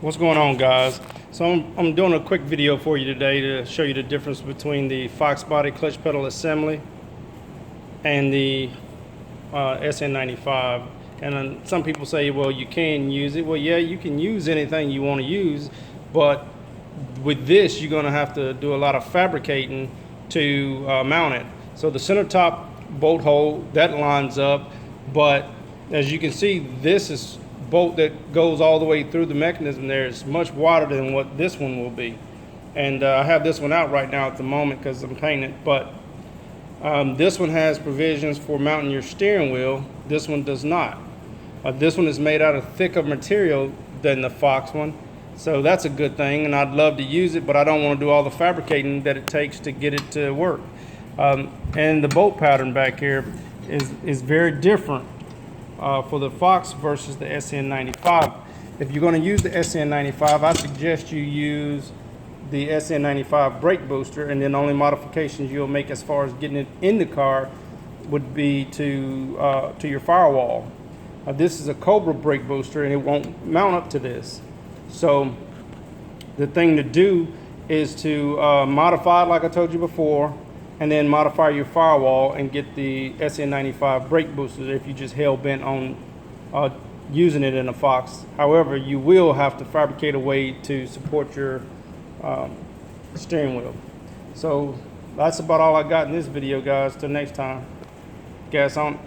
What's going on, guys? So I'm doing a quick video for you today to show you the difference between the Fox body clutch pedal assembly and the Ssn95. And then some people say, well, you can use it. Well, yeah, you can use anything you want to use, but with this you're going to have to do a lot of fabricating to mount it. So the center top bolt hole that lines up, but as you can see, this is bolt that goes all the way through the mechanism there is much wider than what this one will be. And I have this one out right now at the moment because I'm painting it, but this one has provisions for mounting your steering wheel. This one does not. This one is made out of thicker material than the Fox one, so that's a good thing, and I'd love to use it, but I don't want to do all the fabricating that it takes to get it to work. And the bolt pattern back here is very different for the Fox versus the Ssn95. If you're going to use the Ssn95, I suggest you use the Ssn95 brake booster, and then the only modifications you'll make as far as getting it in the car would be to your firewall. This is a Cobra brake booster, and it won't mount up to this. So the thing to do is to modify it like I told you before, and then modify your firewall and get the Ssn95 brake boosters if you just hell-bent on using it in a Fox. However, you will have to fabricate a way to support your steering wheel. So that's about all I got in this video, guys. Till next time, gas on.